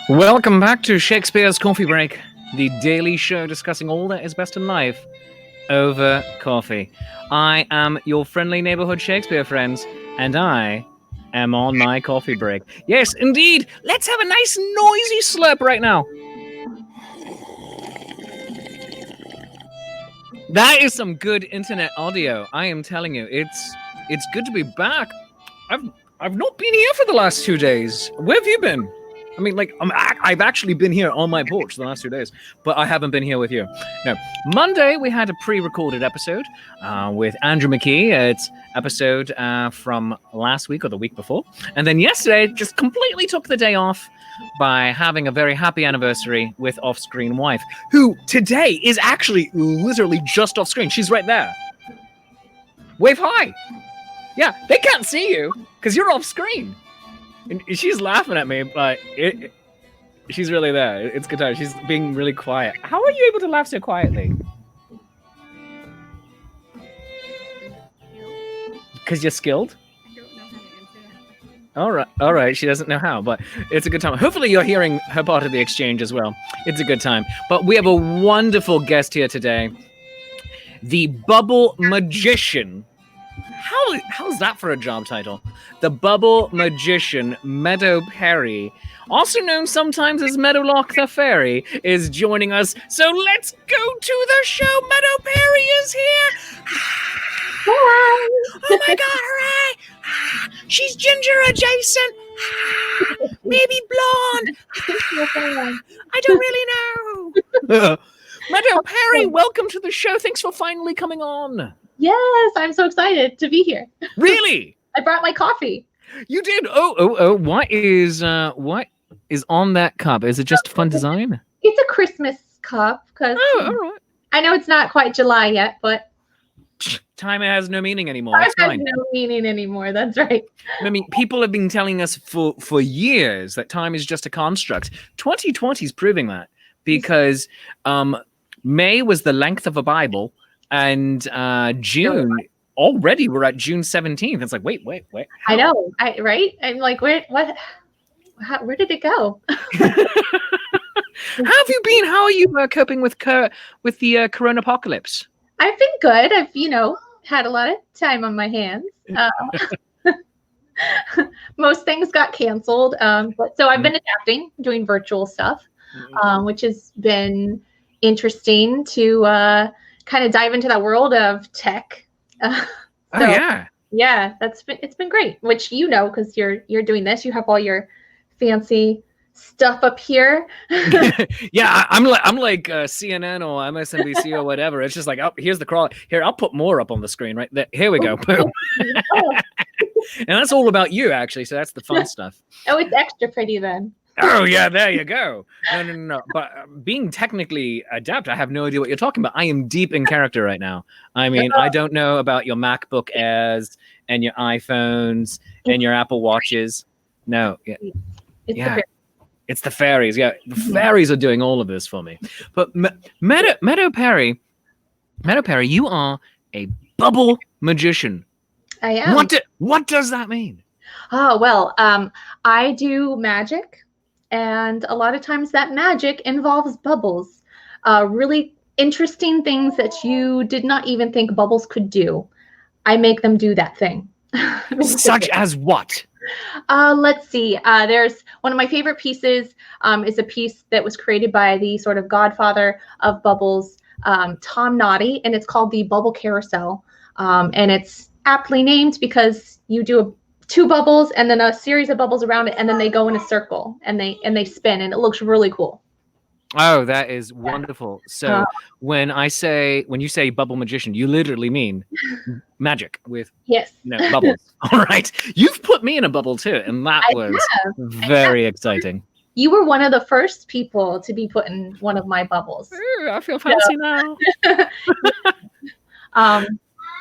Welcome back to Shakespeare's Coffee Break, the daily show discussing all that is best in life over coffee. I am your friendly neighborhood Shakespeare friends, and I am on my coffee break. Yes, indeed. Let's have a nice noisy slurp right now. That is some good internet audio. I am telling you, it's good to be back. I've not been here for the last 2 days. Where have you been? I mean, like, I've actually been here on my porch the last 2 days, but I haven't been here with you. No, Monday we had a pre-recorded episode with Andrew McKee. It's episode from last week or the week before. And then yesterday, just completely took the day off by having a very happy anniversary with off-screen wife, who today is actually literally just off-screen. She's right there. Wave hi. Yeah, they can't see you because you're off-screen. And she's laughing at me, but she's really there. It's good time. She's being really quiet. How are you able to laugh so quietly? Because you're skilled? I don't know how to answer that. All right. She doesn't know how, but it's a good time. Hopefully you're hearing her part of the exchange as well. It's a good time. But we have a wonderful guest here today. The Bubble Magician. How's that for a job title? The Bubble Magician Meadow Perry, also known sometimes as Meadowlark the Faerie, is joining us. So let's go to the show. Meadow Perry is here. Hi. Oh my God, hooray! She's ginger adjacent. Maybe blonde. I don't really know. Meadow Perry, welcome to the show. Thanks for finally coming on. Yes, I'm so excited to be here. Really? I brought my coffee. You did? Oh! What is on that cup? Is it just fun design? It's a Christmas cup because all right. I know it's not quite July yet, but Time has no meaning anymore. time It's has fine. no meaning anymore. That's right. I mean, people have been telling us for years that time is just a construct. 2020 is proving that because May was the length of a Bible, and June already we're at June 17th. It's like wait. I know. Right? I'm like, where did it go? How have you been? How are you coping with the corona apocalypse? I've been good. I've had a lot of time on my hands. Most things got canceled, but so I've been adapting, doing virtual stuff, which has been interesting to kind of dive into that world of tech. Yeah, it's been great. Which because you're doing this, you have all your fancy stuff up here. Yeah, I'm like CNN or MSNBC or whatever. It's just like, oh, here's the crawl. Here, I'll put more up on the screen right there. Here we go. Boom. And that's all about you, actually. So that's the fun stuff. Oh, it's extra pretty then. Oh yeah, there you go. No. But being technically adept, I have no idea what you're talking about. I am deep in character right now. I mean, I don't know about your MacBook Airs and your iPhones and your Apple Watches. No, it's the fairies. Yeah, the fairies are doing all of this for me. But Meadow Perry, you are a bubble magician. I am. What does that mean? Oh well, I do magic. And a lot of times that magic involves bubbles, really interesting things that you did not even think bubbles could do. I make them do that thing. Such as what? Let's see. There's one of my favorite pieces is a piece that was created by the sort of godfather of bubbles, Tom Noddy, and it's called the Bubble Carousel. And it's aptly named because you do two bubbles and then a series of bubbles around it, and then they go in a circle and they spin, and it looks really cool. Oh, that is wonderful. So when you say bubble magician, you literally mean magic with bubbles. All right. You've put me in a bubble too, and that was very exciting. You were one of the first people to be put in one of my bubbles. Ooh, I feel fancy now.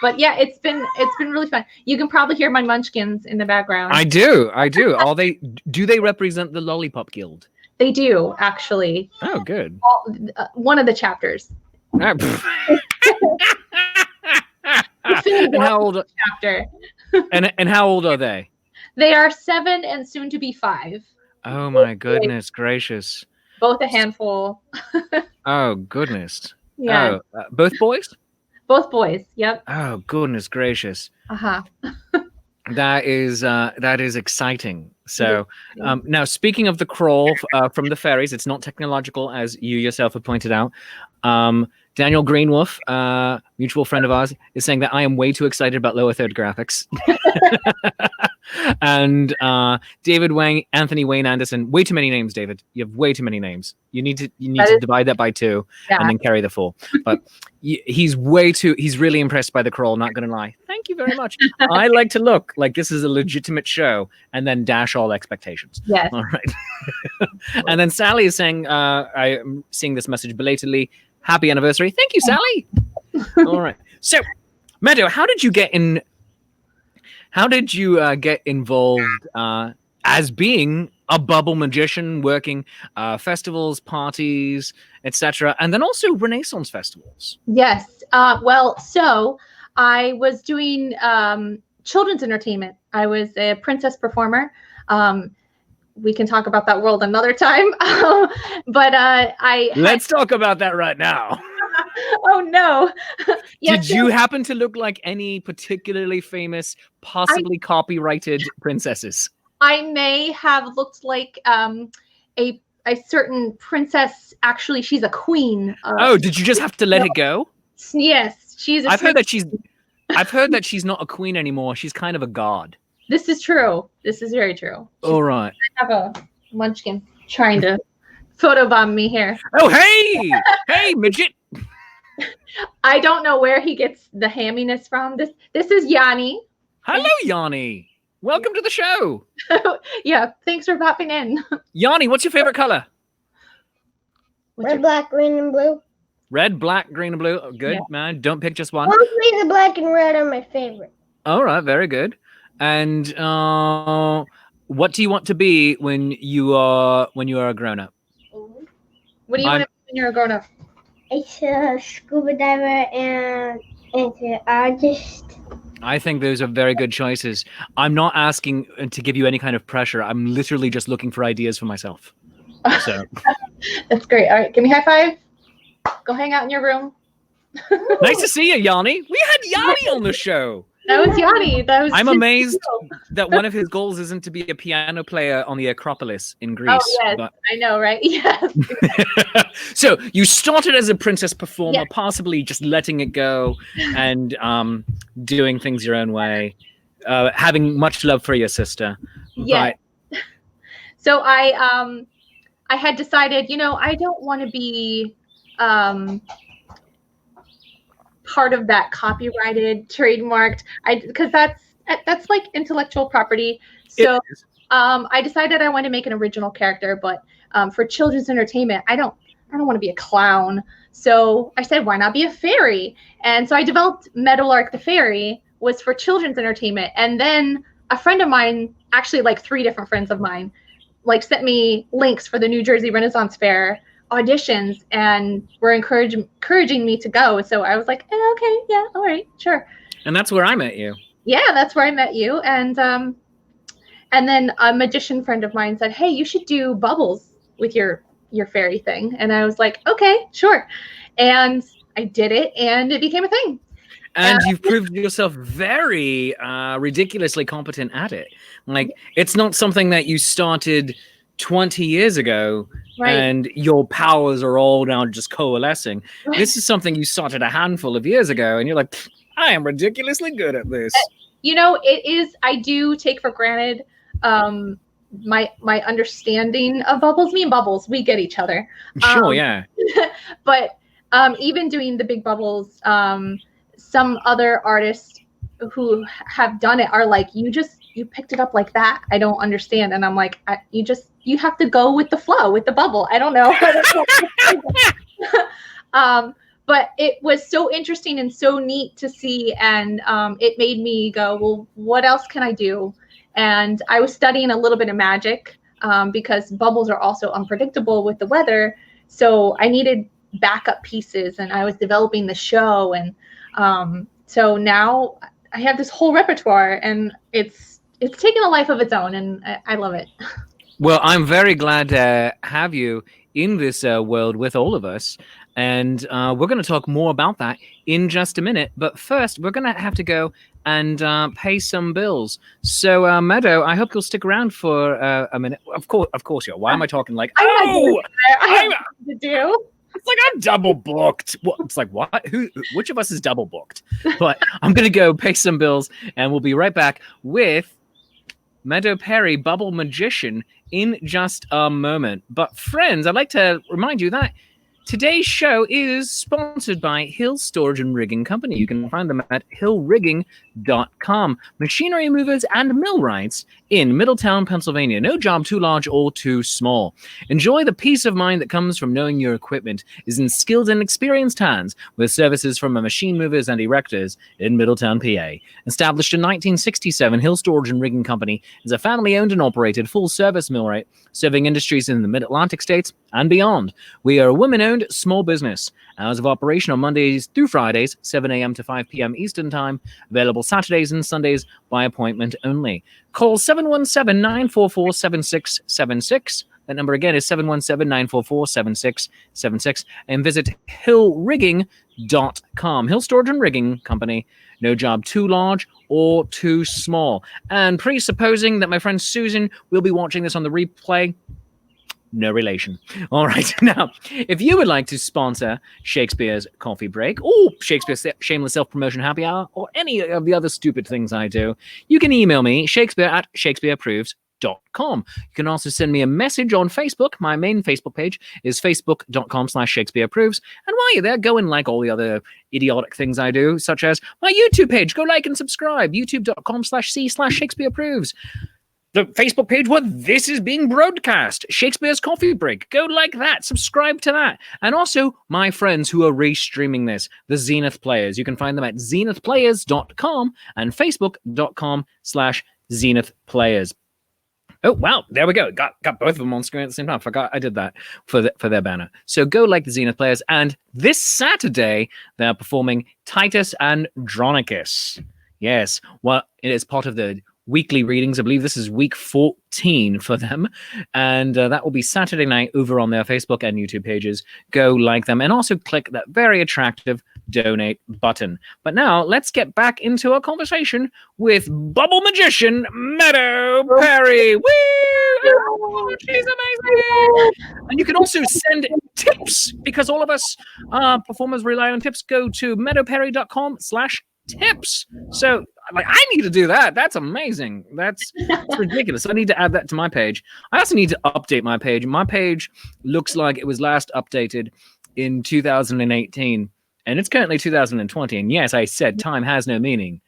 But yeah, it's been really fun. You can probably hear my munchkins in the background. I do. Do they represent the Lollipop Guild? They do, actually. Oh, good. One of the chapters. And how old? Chapter. and how old are they? They are 7 and soon to be 5. Oh my goodness gracious. Both a handful. Oh goodness. Yeah, Oh, both boys? both boys. Yep. Oh goodness gracious. Uh-huh. That is exciting. It So is. now, speaking of the crawl from the fairies, it's not technological, as you yourself have pointed out. Daniel Greenwolf, mutual friend of ours, is saying that I am way too excited about lower third graphics. And David Wang, Anthony Wayne Anderson, way too many names, David. You have way too many names. You need to divide that by 2 and then carry the 4. But he's really impressed by the crawl, not gonna lie. Thank you very much. I like to look like this is a legitimate show and then dash all expectations. Yes. All right. And then Sally is saying, I am seeing this message belatedly. Happy anniversary. Thank you, Sally. All right. So, Meadow, how did you get involved as being a bubble magician, working festivals, parties, etc., and then also Renaissance festivals? Yes. Well, so I was doing children's entertainment. I was a princess performer. We can talk about that world another time. But let's talk about that right now. Oh no. Did you happen to look like any particularly famous, possibly copyrighted princesses? I may have looked like a certain princess. Actually, she's a queen. Oh, did you just have to let it go? Yes, she's. I've heard that she's not a queen anymore. She's kind of a god. This is true. This is very true. All right. I have a munchkin trying to photobomb me here. Oh, hey! Hey, midget! I don't know where he gets the hamminess from. This is Yanni. Hello, Yanni. Welcome to the show. Yeah, thanks for popping in. Yanni, what's your favorite color? Red, black, green, and blue. Red, black, green, and blue. Oh, good, man. Don't pick just one. Mostly the black and red are my favorite. All right, very good. And what do you want to be when you are a grown-up? What do you want to be when you're a grown-up? It's a scuba diver and an artist. I think those are very good choices. I'm not asking to give you any kind of pressure. I'm literally just looking for ideas for myself. So that's great. All right, give me a high five. Go hang out in your room. Nice to see you, Yanni. We had Yanni on the show. That was Yanni. I'm amazed that one of his goals isn't to be a piano player on the Acropolis in Greece. Oh, yes. But... I know, right? Yes. So you started as a princess performer, possibly just letting it go and doing things your own way, having much love for your sister. Yeah. But... So I had decided, I don't want to be part of that copyrighted, trademarked, because that's like intellectual property. So I decided I want to make an original character, but for children's entertainment, I don't want to be a clown. So I said, why not be a fairy? And so I developed Meadowlark the Faerie, was for children's entertainment. And then a friend of mine, actually like 3 different friends of mine, like sent me links for the New Jersey Renaissance Fair auditions and were encouraging me to go. So I was like, okay, yeah, all right, sure. And that's where I met you. Yeah, that's where I met you. And then a magician friend of mine said, hey, you should do bubbles with your fairy thing. And I was like, okay, sure. And I did it and it became a thing. And you've proved yourself very ridiculously competent at it. Like, it's not something that you started 20 years ago, right, and your powers are all now just coalescing. Right. This is something you started a handful of years ago, and you're like, I am ridiculously good at this. It is. I do take for granted my understanding of bubbles. Me and Bubbles, we get each other. Sure, yeah. But even doing the big bubbles, some other artists who have done it are like, you picked it up like that. I don't understand. And I'm like, you have to go with the flow, with the bubble. I don't know. But it was so interesting and so neat to see. And it made me go, well, what else can I do? And I was studying a little bit of magic because bubbles are also unpredictable with the weather. So I needed backup pieces, and I was developing the show. And so now I have this whole repertoire, and it's taken a life of its own, and I love it. Well, I'm very glad to have you in this world with all of us. And we're going to talk more about that in just a minute. But first, we're going to have to go and pay some bills. So, Meadow, I hope you'll stick around for a minute. Of course you are. Why am I talking like, oh, I have to do. It's like I'm double booked. It's like, what? Which of us is double booked? But I'm going to go pay some bills, and we'll be right back with Meadow Perry, Bubble Magician, in just a moment. But friends, I'd like to remind you that today's show is sponsored by Hill Storage and Rigging Company. You can find them at hillrigging.com. Machinery movers and millwrights in Middletown, Pennsylvania. No job too large or too small. Enjoy the peace of mind that comes from knowing your equipment is in skilled and experienced hands with services from a machine movers and erectors in Middletown, PA. Established in 1967, Hill Storage and Rigging Company is a family-owned and operated full-service millwright serving industries in the Mid-Atlantic states and beyond. We are a women-owned small business. Hours of operation on Mondays through Fridays, 7 a.m. to 5 p.m. Eastern Time. Available Saturdays and Sundays by appointment only. Call 717-944-7676. That number again is 717-944-7676. And visit hillrigging.com. Hill Storage and Rigging Company. No job too large or too small. And presupposing that my friend Susan will be watching this on the replay, no relation. All right. Now, if you would like to sponsor Shakespeare's Coffee Break or Shakespeare's Shameless Self-Promotion Happy Hour or any of the other stupid things I do, you can email me, shakespeare@shakespeareapproves.com. You can also send me a message on Facebook. My main Facebook page is facebook.com/shakespeareapproves. And while you're there, go and like all the other idiotic things I do, such as my YouTube page. Go like and subscribe, youtube.com/c/shakespeareapproves. The Facebook page where this is being broadcast, Shakespeare's Coffee Break. Go like that, subscribe to that. And also, my friends who are restreaming this, the Zenith Players. You can find them at zenithplayers.com and facebook.com/Zenith Players. Oh, wow, there we go. Got both of them on screen at the same time. Forgot I did that for their banner. So go like the Zenith Players. And this Saturday, they're performing Titus and Andronicus. Yes, well, it is part of the weekly readings. I believe this is week 14 for them. And that will be Saturday night over on their Facebook and YouTube pages. Go like them and also click that very attractive donate button. But now let's get back into a conversation with Bubble Magician Meadow Perry. Woo! Oh, she's amazing. And you can also send tips because all of us performers rely on tips. Go to meadowperry.com/tips. So like, I need to do that. That's amazing. That's ridiculous. I need to add that to my page. I also need to update my page. My page looks like it was last updated in 2018, and it's currently 2020. And yes, I said time has no meaning,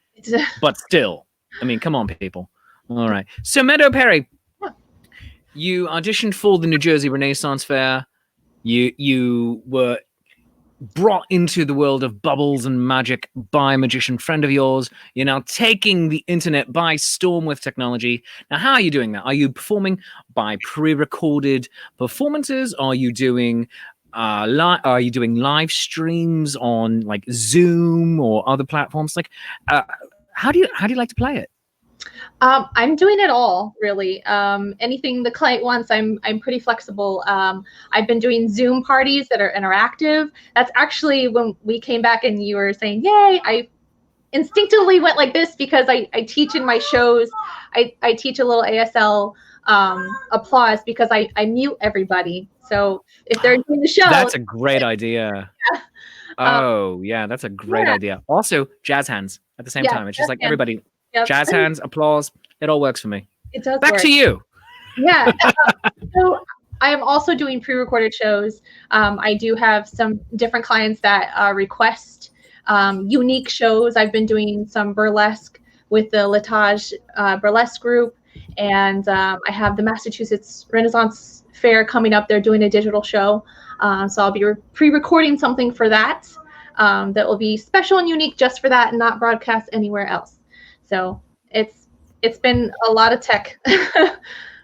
but still, I mean, come on, people. All right. So Meadow Perry, you auditioned for the New Jersey Renaissance Fair. You were brought into the world of bubbles and magic by a magician friend of yours. You're now taking the internet by storm with technology. Now, how are you doing that? Are you performing by pre-recorded performances? Are you doing live streams on like Zoom or other platforms? Like, how do you like to play it? I'm doing it all, really. Anything the client wants, I'm pretty flexible. I've been doing Zoom parties that are interactive. That's actually when we came back and you were saying, yay, I instinctively went like this because I teach in my shows. I teach a little ASL applause because I mute everybody. So if they're doing the show. That's a great idea. Yeah. That's a great idea. Also, jazz hands at the same time. It's just like everybody. Yep. Jazz hands, applause. It all works for me. It does. Back to you. Yeah. So I am also doing pre-recorded shows. I do have some different clients that request unique shows. I've been doing some burlesque with the Latage burlesque group, and I have the Massachusetts Renaissance Fair coming up. They're doing a digital show, so I'll be pre-recording something for that that will be special and unique just for that, and not broadcast anywhere else. So it's been a lot of tech.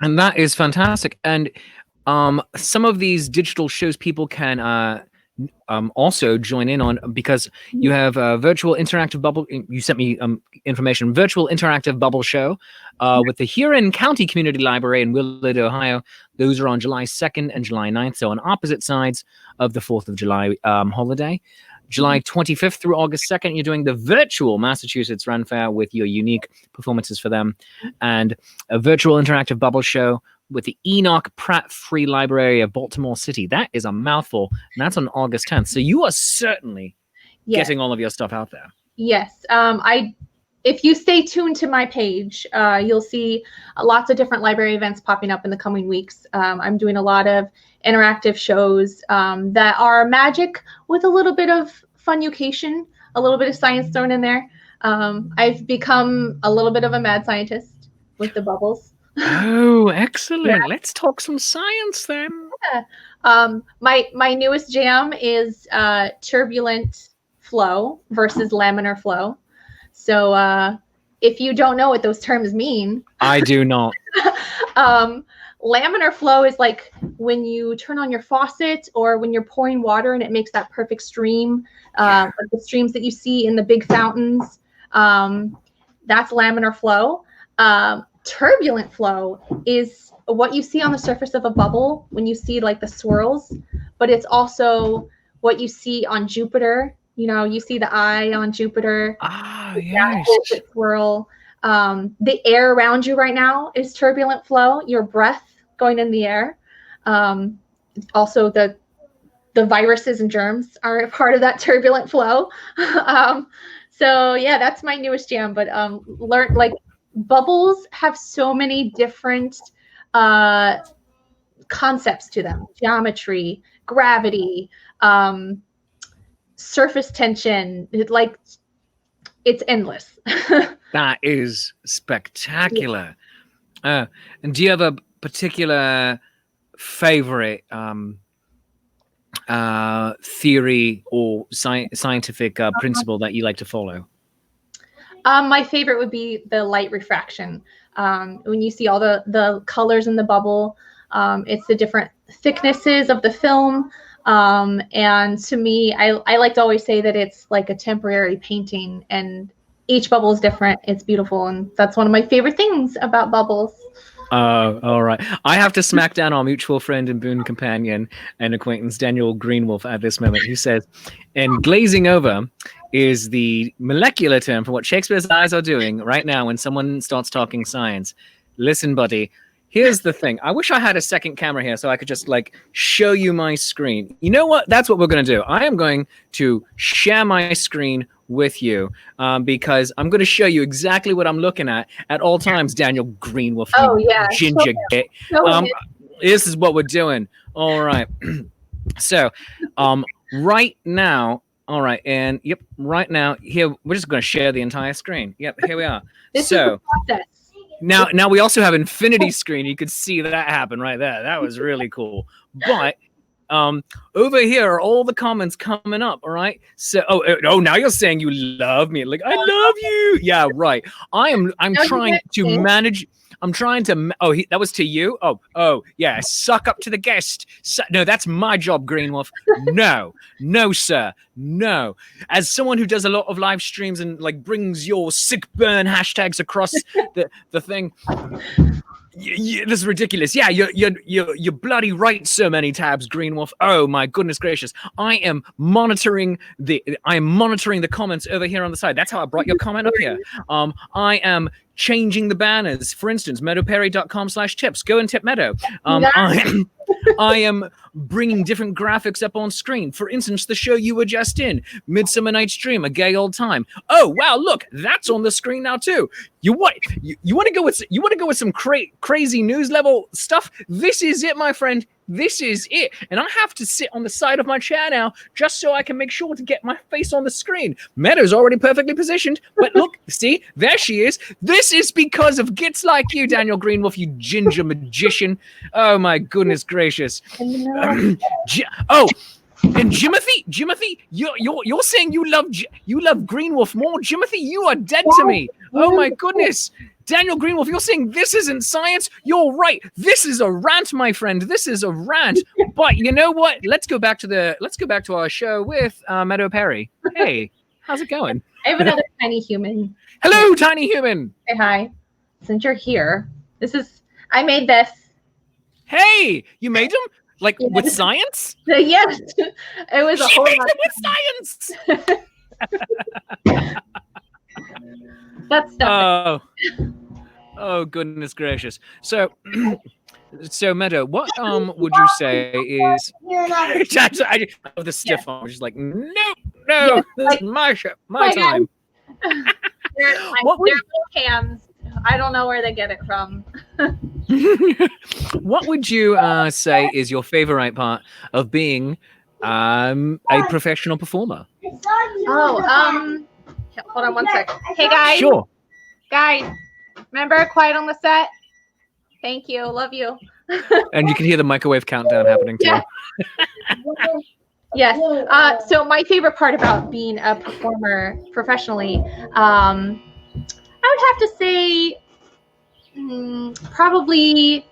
And that is fantastic. And some of these digital shows people can also join in on, because you have a virtual interactive bubble. You sent me information. Virtual interactive bubble show with the Huron County Community Library in Willard, Ohio. Those are on July 2nd and July 9th, so on opposite sides of the 4th of July holiday. July 25th through August 2nd, you're doing the virtual Massachusetts Run Fair with your unique performances for them, and a virtual interactive bubble show with the Enoch Pratt Free Library of Baltimore City. That is a mouthful, and that's on August 10th. So you are certainly getting all of your stuff out there. Yes. If you stay tuned to my page, you'll see lots of different library events popping up in the coming weeks. I'm doing a lot of interactive shows that are magic with a little bit of fun-ucation, a little bit of science thrown in there. I've become a little bit of a mad scientist with the bubbles. Oh, excellent. Yeah. Let's talk some science then. Yeah. My newest jam is turbulent flow versus laminar flow. So if you don't know what those terms mean. I do not. Laminar flow is like when you turn on your faucet or when you're pouring water and it makes that perfect stream, like the streams that you see in the big fountains. That's laminar flow. Turbulent flow is what you see on the surface of a bubble when you see like the swirls, but it's also what you see on Jupiter. You know, you see the eye on Jupiter. Ah, yes. Swirl. The air around you right now is turbulent flow. Your breath going in the air. Also, the viruses and germs are a part of that turbulent flow. So yeah, that's my newest jam. But learn, like, bubbles have so many different concepts to them: geometry, gravity, surface tension. It's endless. That is spectacular. And do you have a particular favorite theory or scientific principle that you like to follow? My favorite would be the light refraction. When you see all the colors in the bubble, it's the different thicknesses of the film. And to me, I like to always say that it's like a temporary painting, and each bubble is different. It's beautiful. And that's one of my favorite things about bubbles. Oh, all right. I have to smack down our mutual friend and boon companion and acquaintance, Daniel Greenwolf, at this moment, who says, and glazing over is the molecular term for what Shakespeare's eyes are doing right now when someone starts talking science. Listen, buddy, here's the thing. I wish I had a second camera here so I could just like show you my screen. You know what? That's what we're going to do. I am going to share my screen with you because I'm going to show you exactly what I'm looking at all times, Daniel Greenwolf. Oh, yeah. Ginger git. This is what we're doing. All right. So right now, all right. And yep, right now here, we're just going to share the entire screen. Yep, here we are. This is the process. Now we also have infinity screen. You could see that happen right there. That was really cool. But over here are all the comments coming up. All right. So now you're saying you love me. Like, I love you. Yeah, right. I'm trying to manage. I'm trying to. That was to you. Oh, yeah. Suck up to the guest. No, that's my job, Greenwolf. No, sir. No. As someone who does a lot of live streams and like brings your sick burn hashtags across the thing. This is ridiculous. Yeah, you're bloody right. So many tabs, Greenwolf. Oh my goodness gracious! I am monitoring the comments over here on the side. That's how I brought your comment up here. I am changing the banners. For instance, meadowperry.com/tips. Go and tip Meadow. I am bringing different graphics up on screen. For instance, the show you were just in, Midsummer Night's Dream, A Gay Old Time. Oh wow, look, that's on the screen now too. You want to go with some crazy news level stuff? This is it, my friend. This is it. And I have to sit on the side of my chair now just so I can make sure to get my face on the screen. Meadow's already perfectly positioned, but look, see, there she is. This is because of gits like you, Daniel Greenwolf, you ginger magician. Oh my goodness gracious. And Jimothy, you're saying you love Greenwolf more? Jimothy, you are dead to me. Oh my goodness. Daniel Greenwolf, you're saying this isn't science? You're right. This is a rant, my friend. This is a rant. But you know what? Let's go back to our show with Meadow Perry. Hey, how's it going? I have another tiny human. Hello, tiny human. Say hi. Since you're here, I made this. Hey, you made them Yes. with science? Yes, it was a She whole made lot. them with science. That's stuff. Oh, goodness gracious. So, Meadow, what would you say is? I love the stiff arm. Just like no, this is my show, my time. They're What would- little cams. I don't know where they get it from. What would you say is your favorite part of being a professional performer? Hold on one sec. Hey guys. Sure. Guys, remember Quiet on the Set? Thank you. Love you. And you can hear the microwave countdown happening too. Yeah. Yes. So my favorite part about being a performer professionally, I would have to say probably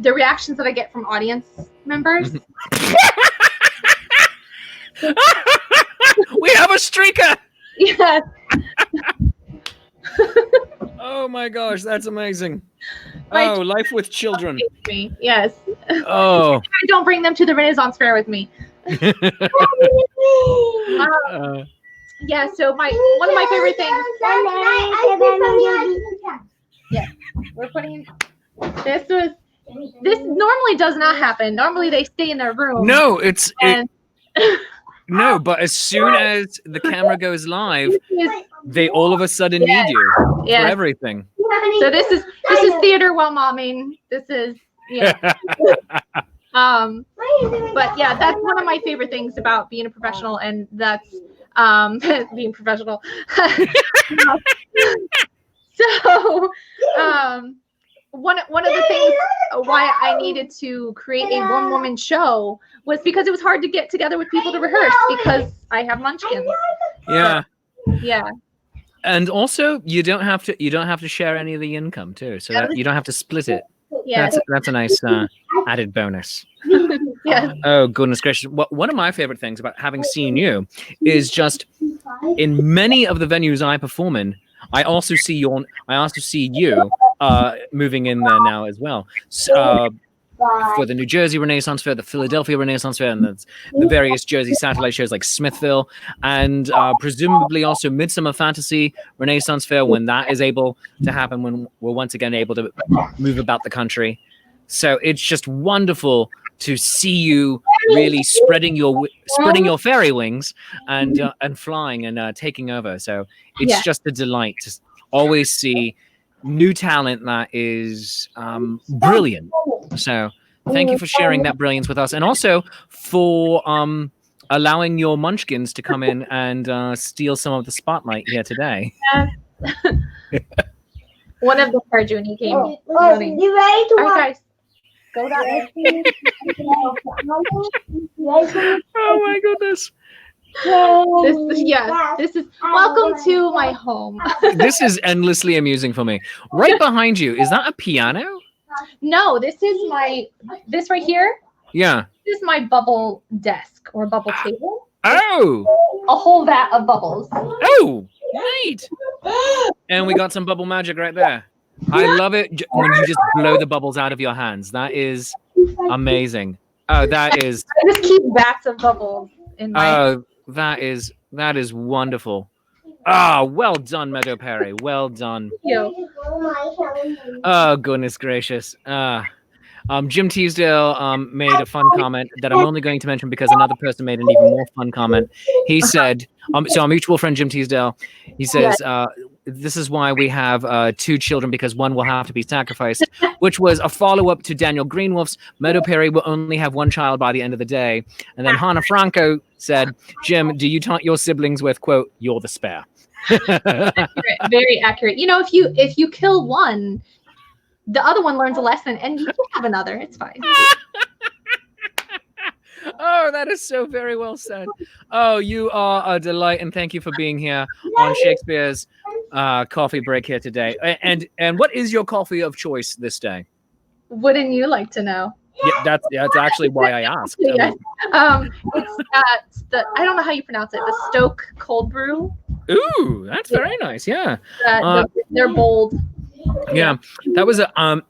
the reactions that I get from audience members. We have a streaker. Yes. Oh my gosh, that's amazing. My Life with children. Yes. Oh. I don't bring them to the Renaissance Fair with me. Yeah, so one of my favorite things. Yeah, we're putting this normally does not happen. Normally they stay in their room. No, And but as soon as the camera goes live, they all of a sudden need you for everything. So this is theater while momming. This is but yeah, that's one of my favorite things about being a professional, and that's being professional. So one of the things why I needed to create a one-woman show was because it was hard to get together with people to rehearse because I have munchkins. Yeah. Yeah. And also, you don't have to share any of the income too, so that you don't have to split it. Yeah. That's a nice added bonus. Yeah. Oh goodness gracious! One of my favorite things about having seen you is just in many of the venues I perform in, I also see you moving in there now as well. So, for the New Jersey Renaissance Fair, the Philadelphia Renaissance Fair, and the various Jersey satellite shows like Smithville, and presumably also Midsummer Fantasy Renaissance Fair when that is able to happen, when we're once again able to move about the country. So it's just wonderful to see you really spreading your fairy wings and flying and taking over. So it's just a delight to always see new talent that is brilliant. So thank you for sharing that brilliance with us, and also for allowing your munchkins to come in and steal some of the spotlight here today. One of the Arjuni came. You ready to All right, guys. Go that way. Oh my goodness. This is welcome to my home. This is endlessly amusing for me. Right behind you, is that a piano? No, this right here. Yeah. This is my bubble desk or bubble table. Oh. A whole vat of bubbles. Oh, neat. And we got some bubble magic right there. I love it when you just blow the bubbles out of your hands. That is amazing. Oh, that is. I just keep vats of bubbles in my. Oh, that is wonderful. Ah, well done, Meadow Perry. Well done. Thank you. Oh, goodness gracious. Jim Teasdale made a fun comment that I'm only going to mention because another person made an even more fun comment. He said, so our mutual friend Jim Teasdale, he says, this is why we have 2 children, because one will have to be sacrificed, which was a follow-up to Daniel Greenwolf's Meadow Perry will only have 1 child by the end of the day. And then Hannah Franco said, Jim, do you taunt your siblings with, quote, you're the spare? Accurate, very accurate. You know, if you kill one, the other one learns a lesson and you can have another. It's fine. Oh, that is so very well said. Oh, you are a delight, and thank you for being here on Shakespeare's coffee break here today. And what is your coffee of choice this day? Wouldn't you like to know? Yeah, that's actually why I asked. Yes. It's I don't know how you pronounce it. The Stoke cold brew. Ooh, that's very nice. Yeah. They're bold. Yeah, that was a I'm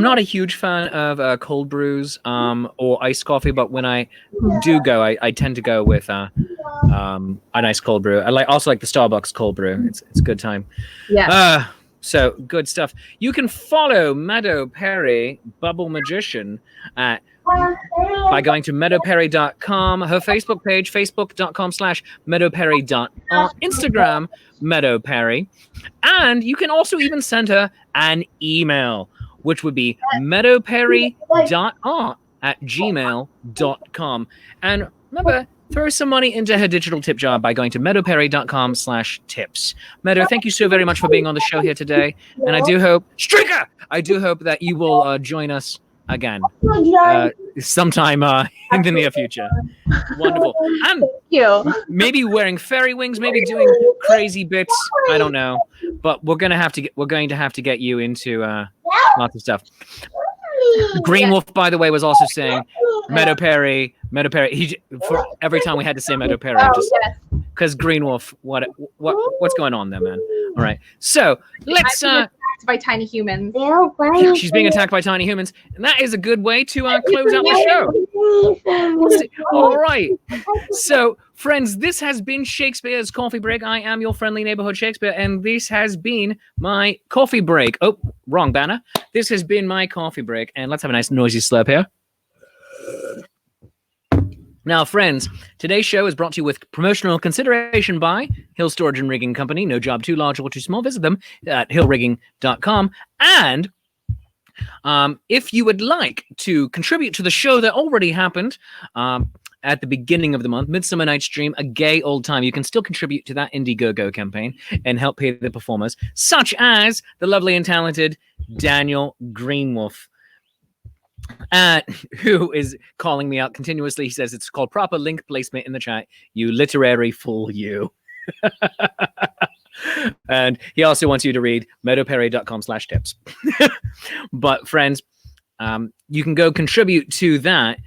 not a huge fan of cold brews or iced coffee, but when I do go, I tend to go with a nice cold brew. I also like the Starbucks cold brew. It's a good time. Yeah. So good stuff. You can follow Meadow Perry, Bubble Magician, by going to meadowperry.com, her Facebook page, facebook.com/meadowperry.art, Instagram, Meadow Perry. And you can also even send her an email, which would be meadowperry.art@gmail.com. And remember, throw some money into her digital tip jar by going to meadowperry.com/tips. Meadow, thank you so very much for being on the show here today. And I do hope that you will join us again sometime in the near future. Wonderful. And maybe wearing fairy wings, maybe doing crazy bits. I don't know. But we're going to have to get you into lots of stuff. Green Wolf, by the way, was also saying Meadow Perry. For every time we had to say Meadow Perry, just because Green Wolf, what's going on there, man? All right, so let's. By tiny humans. She's being attacked by tiny humans, and that is a good way to close out the show. All right, so friends, this has been Shakespeare's Coffee Break. I am your friendly neighborhood Shakespeare, and this has been my coffee break. Oh, wrong banner. This has been my coffee break, and let's have a nice noisy slurp here. Now, friends, today's show is brought to you with promotional consideration by Hill Storage and Rigging Company. No job too large or too small. Visit them at hillrigging.com. And if you would like to contribute to the show that already happened at the beginning of the month, Midsummer Night's Dream, A Gay Old Time, you can still contribute to that Indiegogo campaign and help pay the performers, such as the lovely and talented Daniel Greenwolf. Who is calling me out continuously. He says it's called proper link placement in the chat. You literary fool, you. And he also wants you to read meadowperry.com/tips. But friends, you can go contribute to that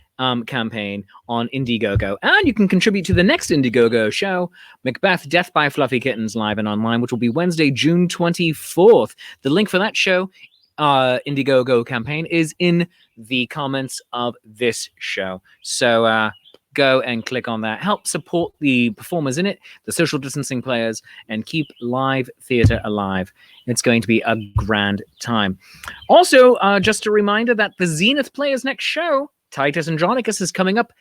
campaign on Indiegogo, and you can contribute to the next Indiegogo show, Macbeth Death by Fluffy Kittens, live and online, which will be Wednesday, June 24th. The link for that show Indiegogo campaign is in the comments of this show. So go and click on that. Help support the performers in it, the social distancing players, and keep live theater alive. It's going to be a grand time. Also, just a reminder that the Zenith Players' next show, Titus Andronicus, is coming up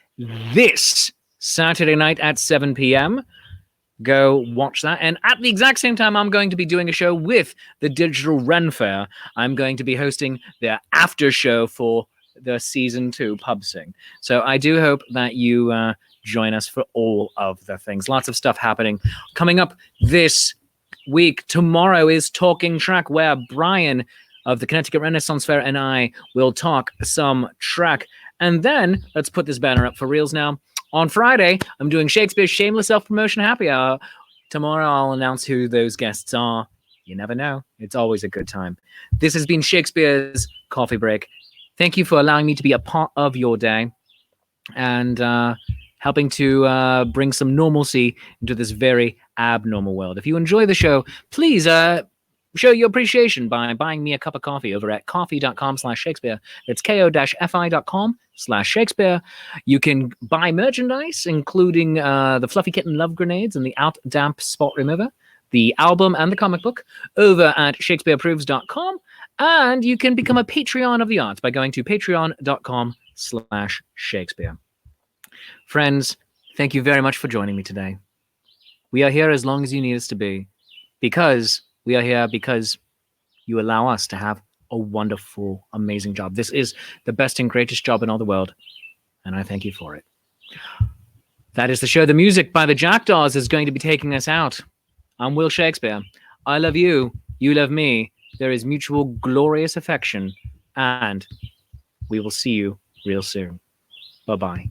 this Saturday night at 7 p.m. Go watch that. And at the exact same time, I'm going to be doing a show with the Digital Ren Fair. I'm going to be hosting the after show for the season 2 pub sing. So I do hope that you join us for all of the things. Lots of stuff happening. Coming up this week, tomorrow is Talking Track, where Brian of the Connecticut Renaissance Fair and I will talk some track. And then, let's put this banner up for reals now. On Friday, I'm doing Shakespeare's Shameless Self-Promotion Happy Hour. Tomorrow, I'll announce who those guests are. You never know. It's always a good time. This has been Shakespeare's Coffee Break. Thank you for allowing me to be a part of your day and helping to bring some normalcy into this very abnormal world. If you enjoy the show, please show your appreciation by buying me a cup of coffee over at coffee.com/Shakespeare. It's ko-fi.com/Shakespeare. You can buy merchandise, including the Fluffy Kitten Love Grenades and the Out Damp Spot Remover, the album and the comic book over at shakespeareproves.com. And you can become a Patreon of the arts by going to patreon.com/Shakespeare. Friends, thank you very much for joining me today. We are here as long as you need us to be, because we are here because you allow us to have a wonderful, amazing job. This is the best and greatest job in all the world, and I thank you for it. That is the show. The music by the Jackdaws is going to be taking us out. I'm Will Shakespeare. I love you. You love me. There is mutual glorious affection, and we will see you real soon. Bye-bye.